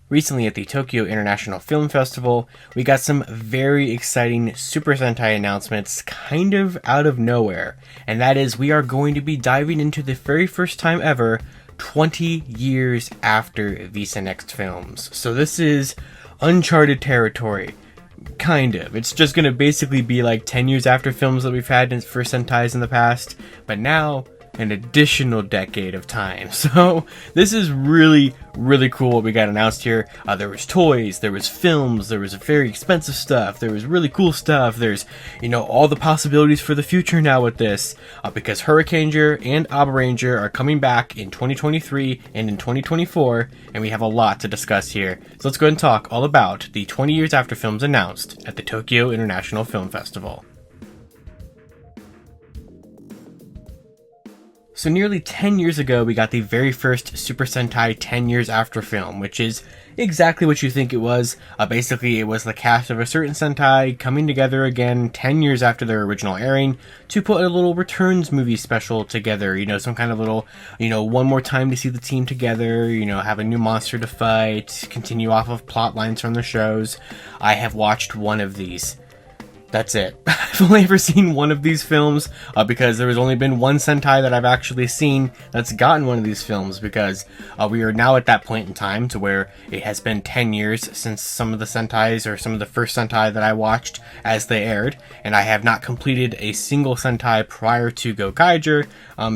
Recently at the Tokyo International Film Festival, we got some very exciting Super Sentai announcements kind of out of nowhere, and that is we are going to be diving into the very first time ever 20 years after Visa Next films. So this is uncharted territory. Kind of. It's just going to basically be like 10 years after films that we've had for Sentais in the past, but now an additional decade of time. So this is really cool what we got announced here. There was toys, there was films, there was very expensive stuff, there was really cool stuff, there's, all the possibilities for the future now with this, because Hurricaneger and Abaranger are coming back in 2023 and in 2024, and we have a lot to discuss here. So let's go ahead and talk all about the 20 years after films announced at the Tokyo International Film Festival. So nearly 10 years ago, we got the very first Super Sentai 10 years after film, which is exactly what you think it was. Basically, it was the cast of a certain Sentai coming together again 10 years after their original airing to put a little returns movie special together, some kind of little, one more time to see the team together, have a new monster to fight, continue off of plot lines from the shows. I have watched one of these. That's it. I've only ever seen one of these films because there has only been one Sentai that I've actually seen that's gotten one of these films, because we are now at that point in time to where it has been 10 years since some of the Sentais, or some of the first Sentai that I watched as they aired, and I have not completed a single Sentai prior to Gokaiger.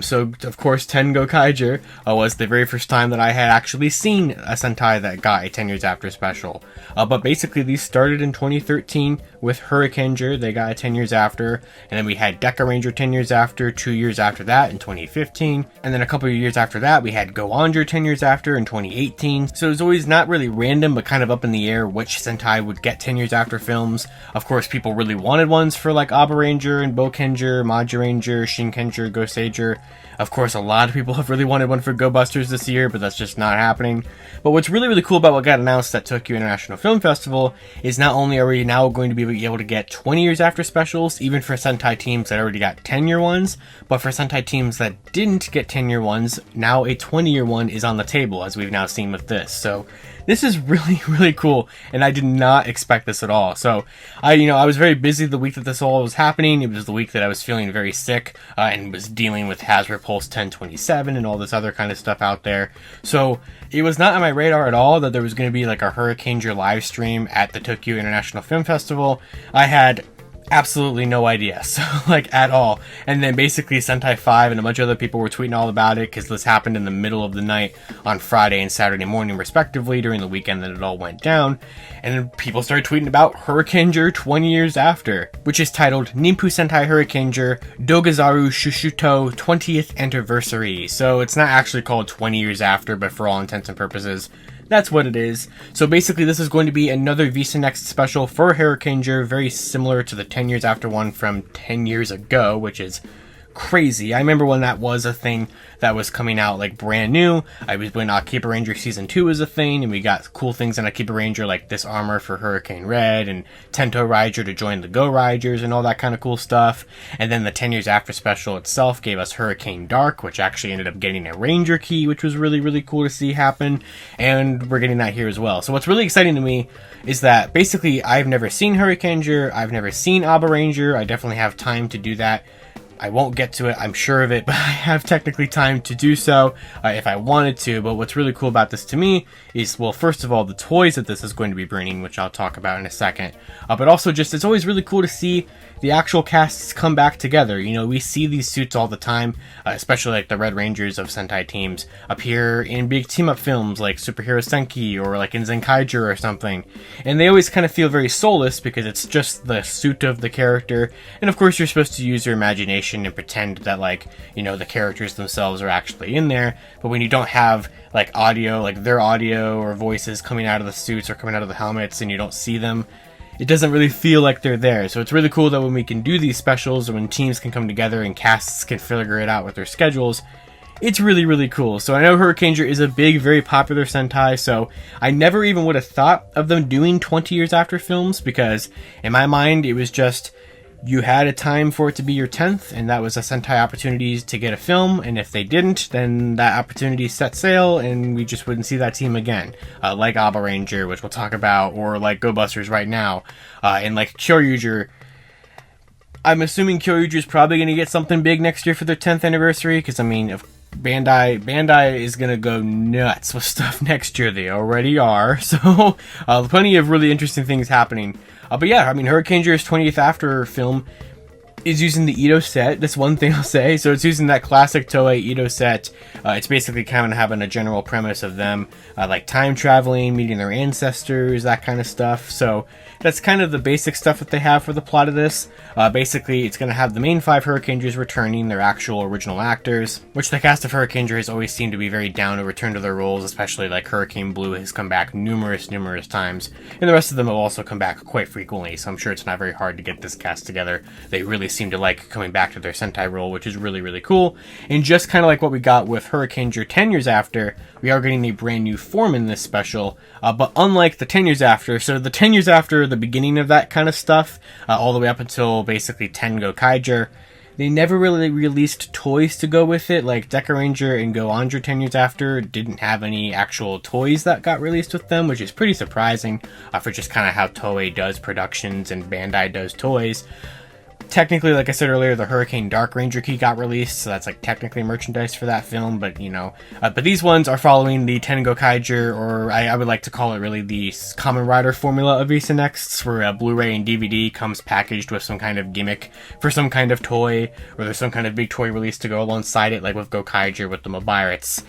So of course 10 Gokaiger was the very first time that I had actually seen a Sentai that got a 10 years after special. But basically these started in 2013 with Hurricaneger. They got 10 years after, and then we had Dekaranger 10 years after, 2 years after that in 2015, and then a couple of years after that we had Goanger 10 years after in 2018. So it was always not really random, but kind of up in the air which Sentai would get 10 years after films. Of course, people really wanted ones for like Abaranger and Bokenger, Majiranger, Shinkenger, Goseiger. Of course, a lot of people have really wanted one for Go Busters this year, but that's just not happening. But what's really cool about what got announced at Tokyo International Film Festival is not only are we now going to be able to get 20 years after specials, even for Sentai teams that already got 10-year ones, but for Sentai teams that didn't get 10-year ones, now a 20-year one is on the table, as we've now seen with this. So this is really cool, and I did not expect this at all. So I was very busy the week that this all was happening. It was the week that I was feeling very sick and was dealing with Hasbro Pulse 1027 and all this other kind of stuff out there. So it was not on my radar at all that there was going to be like a Hurricaneger live stream at the Tokyo International Film Festival. I had absolutely no idea, so at all. And then basically Sentai 5 and a bunch of other people were tweeting all about it, because this happened in the middle of the night on Friday and Saturday morning respectively during the weekend that it all went down. And then people started tweeting about Hurricaneger 20 years after, which is titled Ninpu Sentai Hurricaneger Dogazaru Shushuto 20th Anniversary. So it's not actually called 20 years after, but for all intents and purposes, that's what it is. So basically this is going to be another Visa Next special for Hurricaneger, very similar to the 10 years after one from 10 years ago, which is crazy. I remember when that was a thing that was coming out like brand new. I was when Akibaranger Season 2 was a thing, and we got cool things in Akibaranger like this armor for Hurricane Red and Tento Rider to join the Go Riders and all that kind of cool stuff. And then the 10 years after special itself gave us Hurricane Dark, which actually ended up getting a Ranger key, which was really cool to see happen. And we're getting that here as well. So what's really exciting to me is that basically I've never seen Hurricaneger, I've never seen Abaranger. I definitely have time to do that. I won't get to it, I'm sure of it, but I have technically time to do so if I wanted to. But what's really cool about this to me is, well, first of all, the toys that this is going to be bringing, which I'll talk about in a second. But also just, it's always really cool to see the actual casts come back together. We see these suits all the time, especially like the Red Rangers of Sentai teams appear in big team-up films like Superhero Senki or like in Zenkaiger or something. And they always kind of feel very soulless because it's just the suit of the character. And of course you're supposed to use your imagination and pretend that the characters themselves are actually in there. But when you don't have like audio, like their audio or voices coming out of the suits or coming out of the helmets, and you don't see them, it doesn't really feel like they're there. So it's really cool that when we can do these specials, or when teams can come together and casts can figure it out with their schedules, it's really cool. So I know Hurricaneger is a big, very popular Sentai, so I never even would have thought of them doing 20 years after films, because in my mind it was just you had a time for it to be your 10th, and that was a Sentai opportunity to get a film, and if they didn't, then that opportunity set sail, and we just wouldn't see that team again. Like Abaranger, which we'll talk about, or like Go Busters right now, and like Kyoryuger. I'm assuming Kyoryuger is probably going to get something big next year for their 10th anniversary, because, I mean, if Bandai is going to go nuts with stuff next year. They already are, so plenty of really interesting things happening. But yeah, I mean, Hurricaneger's 20th After film is using the Ito set. That's one thing I'll say. So it's using that classic Toei Ito set. It's basically kind of having a general premise of them like time traveling, meeting their ancestors, that kind of stuff. So that's kind of the basic stuff that they have for the plot of this. Basically, it's going to have the main 5 Hurricanegers returning, their actual original actors, which the cast of Hurricaneger has always seemed to be very down to return to their roles, especially like Hurricane Blue has come back numerous times, and the rest of them have also come back quite frequently, so I'm sure it's not very hard to get this cast together. They really seem to like coming back to their Sentai role, which is really, really cool. And just kind of like what we got with Hurricaneger 10 years after, we are getting a brand new form in this special, but unlike the 10 years after, so the 10 years after the beginning of that kind of stuff, all the way up until basically Gokaiger, they never really released toys to go with it. Like Dekaranger and Go-Anger 10 years after didn't have any actual toys that got released with them, which is pretty surprising for just kind of how Toei does productions and Bandai does toys. Technically, like I said earlier, the Hurricane Dark Ranger key got released, so that's like technically merchandise for that film, but you know. But these ones are following the Gokaiger, or I would like to call it really the Kamen Rider formula of Visa Nexts, where Blu-ray and DVD comes packaged with some kind of gimmick for some kind of toy, or there's some kind of big toy release to go alongside it, like with Gokaiger with the Mobirates.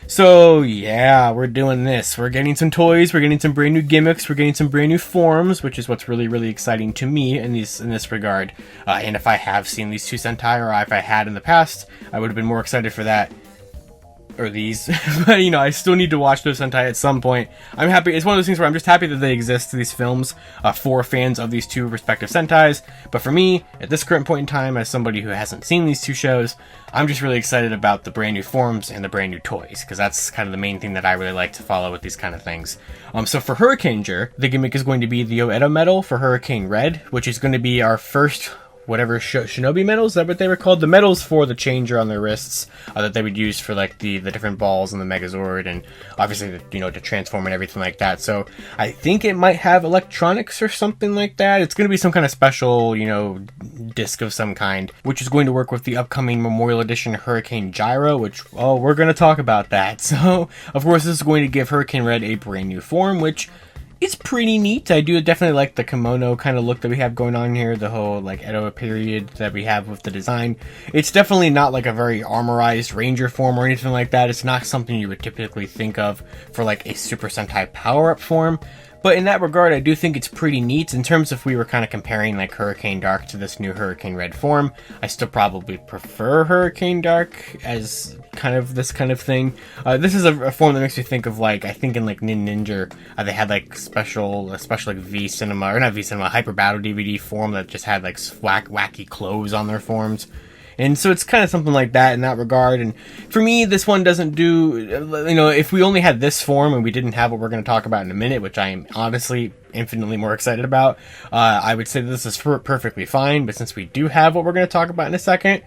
So yeah, we're doing this. We're getting some toys, we're getting some brand new gimmicks, we're getting some brand new forms, which is what's really, really exciting to me in this regard. And if I have seen these 2 Sentai, or if I had in the past, I would have been more excited for that. Or these, but you know, I still need to watch those Sentai at some point. I'm happy, it's one of those things where I'm just happy that they exist, these films, for fans of these 2 respective Sentais. But for me, at this current point in time, as somebody who hasn't seen these 2 shows, I'm just really excited about the brand new forms and the brand new toys, because that's kind of the main thing that I really like to follow with these kind of things. So for Hurricaneger, the gimmick is going to be the Oedo medal for Hurricane Red, which is going to be our first whatever shinobi medals, is that what they were called? The medals for the changer on their wrists that they would use for like the different balls and the Megazord, and obviously you know, to transform and everything like that. So I think it might have electronics or something like that. It's going to be some kind of special, you know, disc of some kind, which is going to work with the upcoming Memorial Edition Hurricane Gyro, which, well, we're going to talk about that. So of course this is going to give Hurricane Red a brand new form, which it's pretty neat. I do definitely like the kimono kind of look that we have going on here, the whole like Edo period that we have with the design. It's definitely not like a very armorized ranger form or anything like that. It's not something you would typically think of for like a Super Sentai power-up form. But in that regard, I do think it's pretty neat. In terms of if we were kind of comparing like Hurricane Dark to this new Hurricane Red form, I still probably prefer Hurricane Dark as kind of this kind of thing. This is a form that makes me think of like, I think in like Ninja, they had like special like V Cinema, or not V Cinema, Hyper Battle DVD form that just had like wacky clothes on their forms. And so it's kind of something like that in that regard. And for me, this one doesn't do, you know, if we only had this form and we didn't have what we're going to talk about in a minute, which I am honestly infinitely more excited about, I would say this is perfectly fine. But since we do have what we're going to talk about in a second,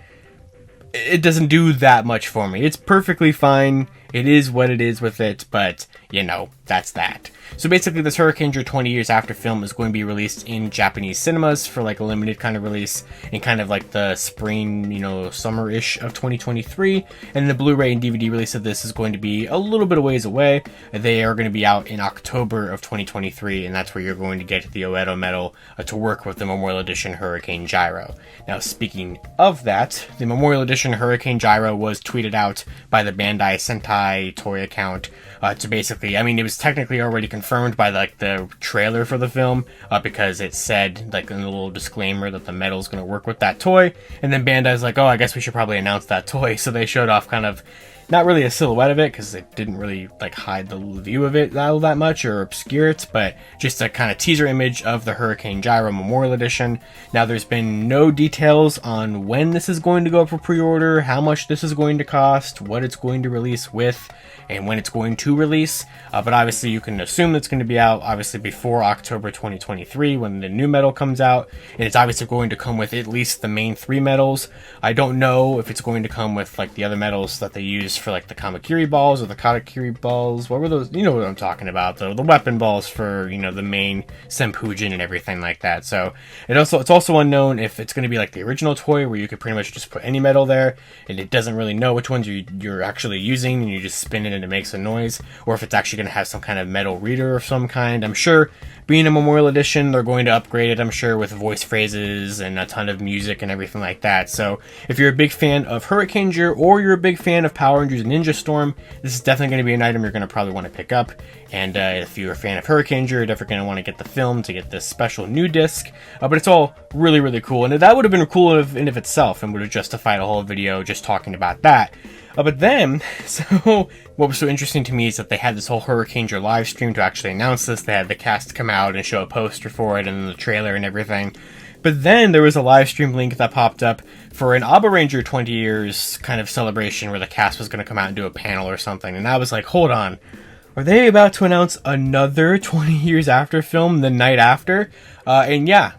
it doesn't do that much for me. It's perfectly fine. It is what it is with it, but, you know, that's that. So basically, this Hurricaneger 20 years after film is going to be released in Japanese cinemas for like a limited kind of release in kind of like the spring, you know, summer-ish of 2023. And the Blu-ray and DVD release of this is going to be a little bit of ways away. They are going to be out in October of 2023, and that's where you're going to get the Oedo medal to work with the Memorial Edition Hurricane Gyro. Now, speaking of that, the Memorial Edition Hurricane Gyro was tweeted out by the Bandai Sentai toy account to basically, I mean, it was technically already confirmed by like the trailer for the film because it said like in a little disclaimer that the medal's going to work with that toy, and then Bandai's like, oh, I guess we should probably announce that toy, so they showed off kind of not really a silhouette of it because it didn't really like hide the view of it all that much or obscure it, but just a kind of teaser image of the Hurricane Gyro Memorial Edition. Now there's been no details on when this is going to go up for pre-order, how much this is going to cost, what it's going to release with, and when it's going to release, but obviously you can assume it's going to be out obviously before October 2023 when the new metal comes out, and it's obviously going to come with at least the main 3 medals. I don't know if it's going to come with like the other medals that they use for like the Kamakiri balls or the Katakiri balls. What were those? You know what I'm talking about, the weapon balls for, you know, the main Senpujin and everything like that. So it's also unknown if it's going to be like the original toy where you could pretty much just put any medal there and it doesn't really know which ones you're actually using and you just spin it and it makes a noise, or if it's actually going to have some kind of metal reader of some kind. I'm sure being a Memorial Edition, they're going to upgrade it, I'm sure, with voice phrases and a ton of music and everything like that. So if you're a big fan of Hurricaneger or you're a big fan of Power Rangers Ninja Storm, this is definitely going to be an item you're going to probably want to pick up. And if you're a fan of Hurricaneger, you're definitely going to want to get the film to get this special new disc. But it's all really, really cool. And that would have been cool in of itself and would have justified a whole video just talking about that. But then, so what was so interesting to me is that they had this whole Hurricaneger live stream to actually announce this. They had the cast come out and show a poster for it and the trailer and everything. But then there was a live stream link that popped up for an Abaranger 20 years kind of celebration where the cast was going to come out and do a panel or something. And I was like, hold on. Are they about to announce another 20 years after film the night after? And yeah,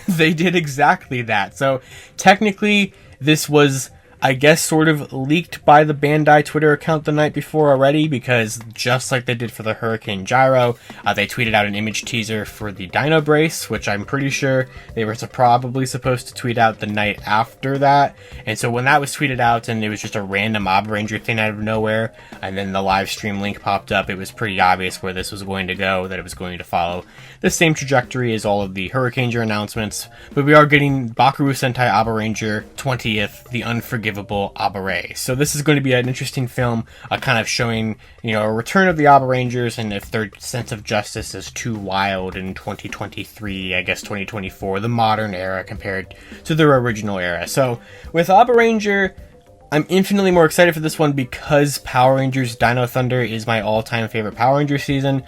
they did exactly that. So technically this was, I guess, sort of leaked by the Bandai Twitter account the night before already, because just like they did for the Hurricane Gyro, they tweeted out an image teaser for the Dino brace, which I'm pretty sure they were probably supposed to tweet out the night after that. And so when that was tweeted out and it was just a random Abaranger thing out of nowhere, and then the live stream link popped up, it was pretty obvious where this was going to go, that it was going to follow the same trajectory as all of the Hurricaneger announcements. But we are getting Bakuyu Sentai Abaranger 20th, The Unforgivable Abare. So this is going to be an interesting film, kind of showing, you know, a return of the Abarangers and if their sense of justice is too wild in 2023, I guess 2024, the modern era compared to their original era. So with Abaranger, I'm infinitely more excited for this one because Power Rangers Dino Thunder is my all-time favorite Power Ranger season.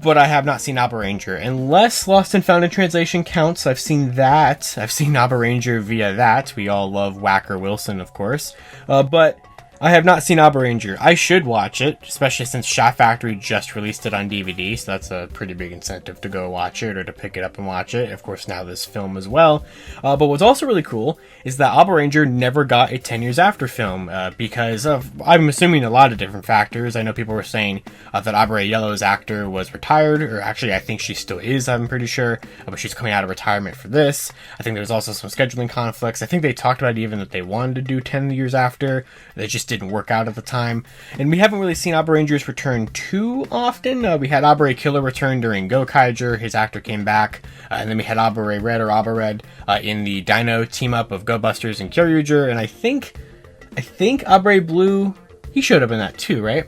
But I have not seen Abaranger. Unless Lost and Found in Translation counts, I've seen that. I've seen Abaranger via that. We all love Whacker Wilson, of course. But I have not seen Abaranger. I should watch it, especially since Shaft Factory just released it on DVD, so that's a pretty big incentive to go watch it or to pick it up and watch it. Of course, now this film as well. But what's also really cool is that Abaranger never got a 10 years after film because of, I'm assuming, a lot of different factors. I know people were saying that Abare Yellow's actor was retired, or actually I think she still is, I'm pretty sure, but she's coming out of retirement for this. I think there was also some scheduling conflicts. I think they talked about even that they wanted to do 10 years after. They just didn't work out at the time. And we haven't really seen Abarangers return too often. We had Abare Killer return during Gokaiger. His actor came back. And then we had Abare Red or Abared in the Dino team-up of Go Busters and Kyoryuger. And I think Abare Blue, he showed up in that too, right?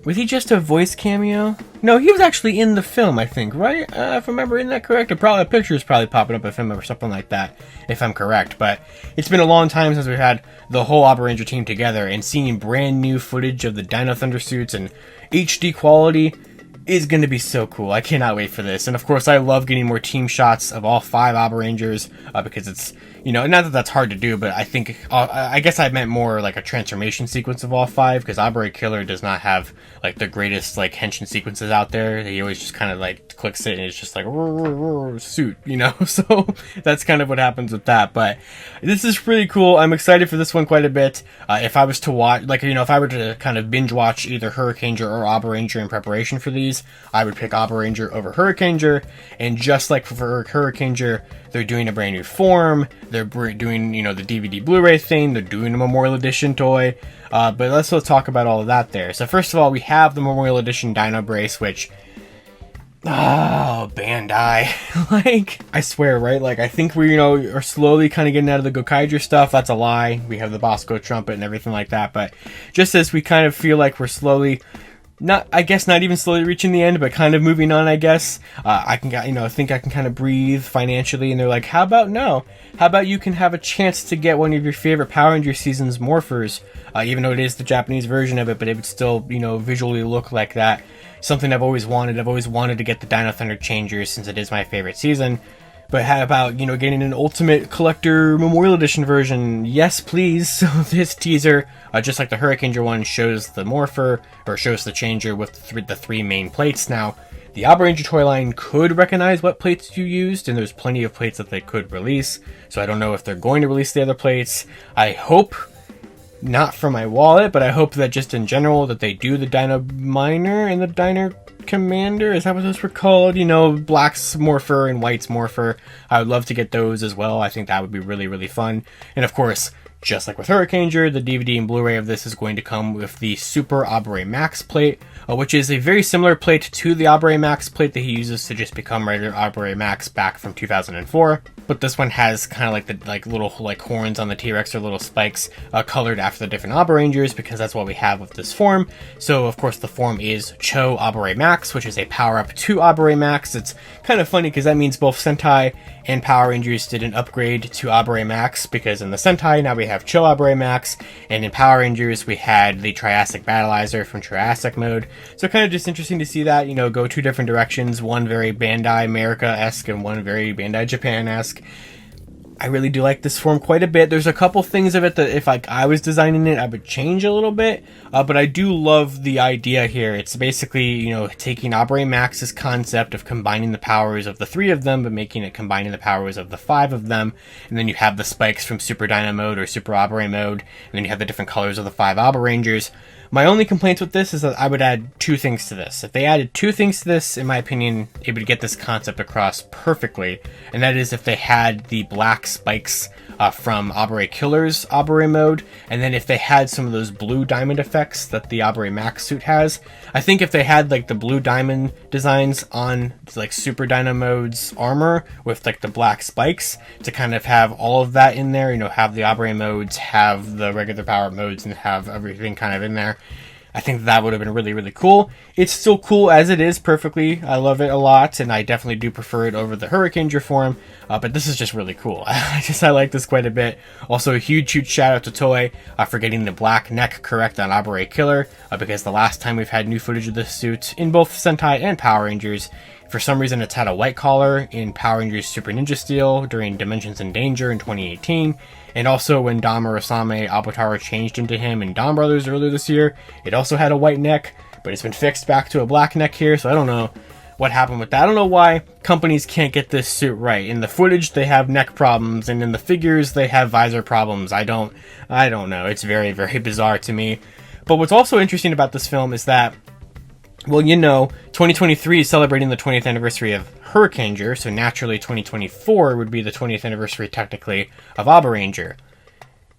Was he just a voice cameo? No, he was actually in the film, I think, right? If I remember, isn't that correct? A picture is probably popping up of him or something like that, if I'm correct. But it's been a long time since we've had the whole Abaranger team together, and seeing brand new footage of the Dino Thunder suits and HD quality is going to be so cool. I cannot wait for this. And of course, I love getting more team shots of all 5 Abarangers because it's, you know, not that that's hard to do, but I think, I guess I meant more like a transformation sequence of all 5, because Abare Killer does not have like the greatest like henshin sequences out there. He always just kind of like clicks it and it's just like suit, you know. So that's kind of what happens with that. But this is pretty cool. I'm excited for this one quite a bit. If I was to watch, like, you know, if I were to kind of binge watch either Hurricaneger or Abaranger in preparation for these, I would pick Abaranger over Hurricaneger. And just like for Hurricaneger, they're doing a brand new form. They're doing, you know, the DVD Blu-ray thing. They're doing a Memorial Edition toy. But let's talk about all of that there. So first of all, we have the Memorial Edition Dino Brace, which, oh, Bandai. Like, I swear, right? Like, I think we, you know, are slowly kind of getting out of the Gokaiger stuff. That's a lie. We have the Bosco trumpet and everything like that. But just as we kind of feel like we're slowly not even slowly reaching the end, but kind of moving on, I guess. I can, think I can kind of breathe financially, and they're like, how about no? How about you can have a chance to get one of your favorite Power Ranger seasons morphers, even though it is the Japanese version of it, but it would still, visually look like that. Something I've always wanted. I've always wanted to get the Dino Thunder Changers since it is my favorite season. But how about, getting an Ultimate Collector Memorial Edition version? Yes, please. So this teaser, just like the Hurricaneger one, shows the Morpher, or shows the Changer with the three main plates. Now, the Abaranger toy line could recognize what plates you used, and there's plenty of plates that they could release. So I don't know if they're going to release the other plates. I hope, not for my wallet, but I hope that just in general that they do the Dino Miner and the Dino Commander, is that what those were called? Black's Morpher and White's Morpher. I would love to get those as well. I think that would be really, really fun. And of course, just like with Hurricaneger, the DVD and Blu-ray of this is going to come with the Super Abare Max plate, which is a very similar plate to the Abare Max plate that he uses to just become regular Abare Max back from 2004. But this one has kind of like the little horns on the T-Rex or little spikes colored after the different Abarangers, because that's what we have with this form. So of course the form is Cho Abare Max, which is a power-up to Abare Max. It's kind of funny because that means both Sentai and Power Rangers did an upgrade to Abare Max, because in the Sentai now we have Cho Abare Max, and in Power Rangers we had the Triassic Battleizer from Triassic mode. So kind of just interesting to see that, go two different directions, one very Bandai America-esque and one very Bandai Japan-esque. I really do like this form quite a bit. There's a couple things of it that if I was designing it, I would change a little bit, but I do love the idea here. It's basically, taking Abare Max's concept of combining the powers of the three of them, but making it combining the powers of the five of them, and then you have the spikes from Super Dino mode or Super Abare mode, and then you have the different colors of the five Abarangers. My only complaints with this is that I would add two things to this. If they added two things to this, in my opinion, it would get this concept across perfectly. And that is if they had the black spikes from Abare Killer's Abare mode, and then if they had some of those blue diamond effects that the Abare Max suit has. I think if they had the blue diamond designs on Super Dino mode's armor with the black spikes to kind of have all of that in there, have the Abare modes, have the regular power modes, and have everything kind of in there. I think that would have been really, really cool. It's still cool as it is perfectly. I love it a lot, and I definitely do prefer it over the Hurricaneger form, but this is just really cool. I like this quite a bit. Also, a huge shout out to Toei for getting the black neck correct on Abare Killer, because the last time we've had new footage of this suit in both Sentai and Power Rangers, for some reason it's had a white collar in Power Rangers Super Ninja Steel during Dimensions in Danger in 2018, and also when Dom Urasame Abatara changed into him in Dom Brothers earlier this year, it also had a white neck, but it's been fixed back to a black neck here, so I don't know what happened with that. I don't know why companies can't get this suit right. In the footage they have neck problems, and in the figures they have visor problems. I don't know. It's very, very bizarre to me. But what's also interesting about this film is that, well, 2023 is celebrating the 20th anniversary of Hurricaneger, so naturally 2024 would be the 20th anniversary, technically, of Abaranger.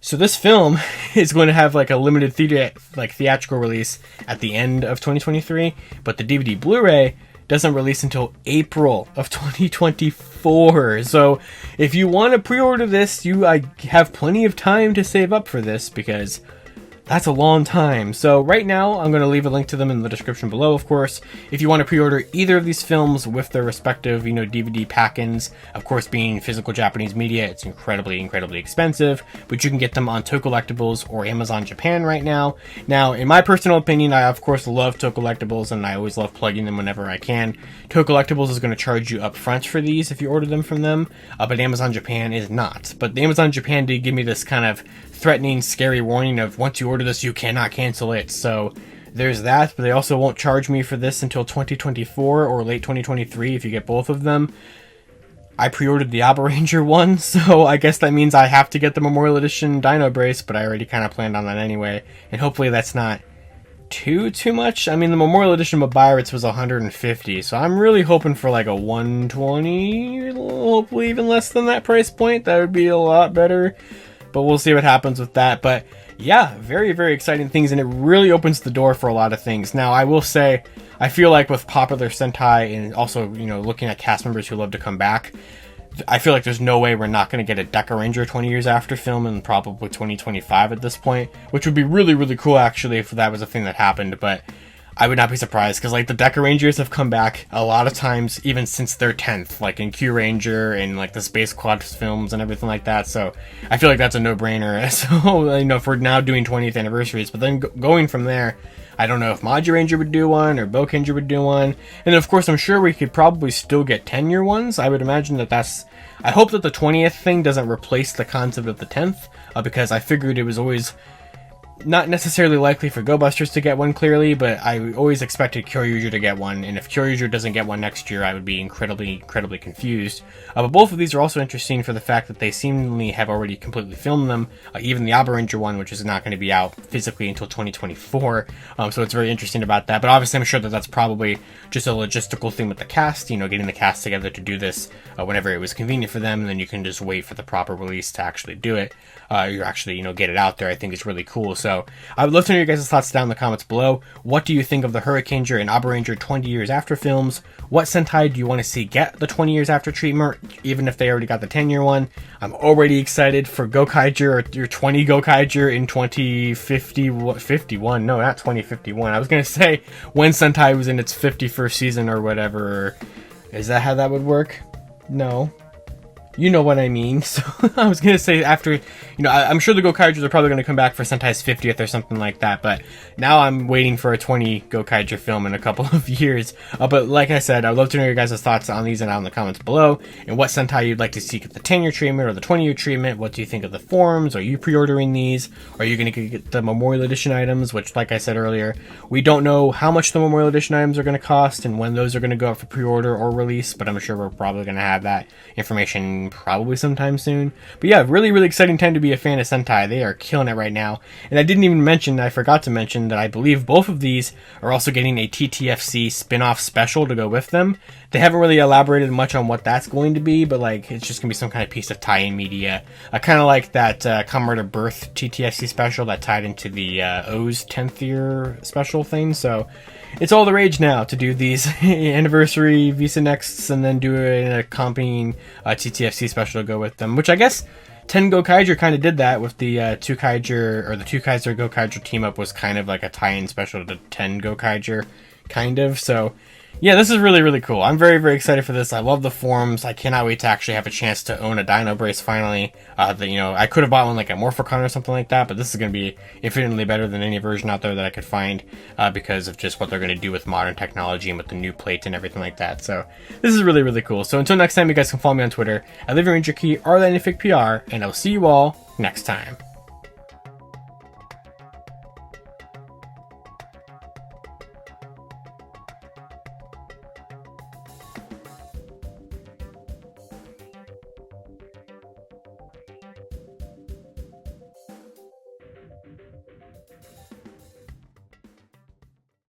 So this film is going to have a limited theatrical release at the end of 2023, but the DVD Blu-ray doesn't release until April of 2024. So if you want to pre-order this, you have plenty of time to save up for this, because that's a long time. So right now, I'm going to leave a link to them in the description below, of course. If you want to pre-order either of these films with their respective, DVD pack-ins, of course, being physical Japanese media, it's incredibly, incredibly expensive, but you can get them on Toku Collectibles or Amazon Japan right now. Now, in my personal opinion, I, of course, love Toku Collectibles, and I always love plugging them whenever I can. Toku Collectibles is going to charge you up front for these if you order them from them, but Amazon Japan is not. But the Amazon Japan did give me this kind of threatening, scary warning of once you order this, you cannot cancel it. So there's that, but they also won't charge me for this until 2024 or late 2023 if you get both of them. I pre-ordered the Abaranger one, so I guess that means I have to get the Memorial Edition Dino Brace, but I already kind of planned on that anyway, and hopefully that's not too much. I mean, the Memorial Edition Mabirates was $150, so I'm really hoping for a $120, hopefully even less than that price point. That would be a lot better, but we'll see what happens with that. But yeah, very, very exciting things, and it really opens the door for a lot of things. Now, I will say, I feel like with popular Sentai, and also, looking at cast members who love to come back, I feel like there's no way we're not going to get a Dekaranger 20 years after film, and probably 2025 at this point, which would be really, really cool, actually, if that was a thing that happened. But I would not be surprised, because like the Deca Rangers have come back a lot of times, even since their 10th, like in Q Ranger and like the Space Quad films and everything like that. So I feel like that's a no-brainer. So, you know, if we're now doing 20th anniversaries, but then going from there, I don't know if Maji Ranger would do one or Bokenger would do one. And of course, I'm sure we could probably still get 10-year ones. I would imagine that's... I hope that the 20th thing doesn't replace the concept of the 10th, because I figured it was always not necessarily likely for Go Busters to get one, clearly, but I always expected Kyoryuger to get one, and if Kyoryuger doesn't get one next year, I would be incredibly confused. But both of these are also interesting for the fact that they seemingly have already completely filmed them, even the Abaranger one, which is not going to be out physically until 2024, so it's very interesting about that. But obviously I'm sure that that's probably just a logistical thing with the cast, you know, getting the cast together to do this whenever it was convenient for them, and then you can just wait for the proper release to actually do it. You actually, you know, get it out there. I think it's really cool. So I would love to know your guys' thoughts down in the comments below. What do you think of the Hurricaneger and Abaranger 20 years after films? What Sentai do you want to see get the 20 years after treatment, even if they already got the 10-year one? I'm already excited for Gokaiger, or your 20 Gokaiger in 2051. No, not 2051. I was going to say when Sentai was in its 51st season or whatever. Is that how that would work? No. You know what I mean. So I was going to say after, you know, I'm sure the Gokaigers are probably going to come back for Sentai's 50th or something like that, but now I'm waiting for a 20 Gokaiger film in a couple of years. But like I said, I'd love to know your guys' thoughts on these and out in the comments below, and what Sentai you'd like to see get the 10-year treatment or the 20-year treatment. What do you think of the forms? Are you pre-ordering these? Are you going to get the Memorial Edition items, which, like I said earlier, we don't know how much the Memorial Edition items are going to cost and when those are going to go up for pre-order or release, but I'm sure we're probably going to have that information probably sometime soon. But yeah, really exciting time to be a fan of Sentai. They are killing it right now. And I didn't even mention, I forgot to mention, that I believe both of these are also getting a TTFC spin-off special to go with them. They haven't really elaborated much on what that's going to be, but like it's just gonna be some kind of piece of tie-in media. Kind of like that Comrade of Birth TTFC special that tied into the O's 10th year special thing. So it's all the rage now to do these anniversary Visa Nexts and then do an accompanying TTFC special to go with them, which I guess 10 Gokaiger kind of did that with the 2 Kaiger, or the 2 Kaiser Gokaiger team up was kind of like a tie-in special to 10 Gokaiger, kind of. So yeah, this is really cool. I'm very excited for this. I love the forms. I cannot wait to actually have a chance to own a Dino brace finally. You know, I could have bought one like at Morphicon or something like that, but this is going to be infinitely better than any version out there that I could find because of just what they're going to do with modern technology and with the new plate and everything like that. So this is really cool. So until next time, you guys can follow me on Twitter at LivingRangerKey or TheNFigPR, and I'll see you all next time.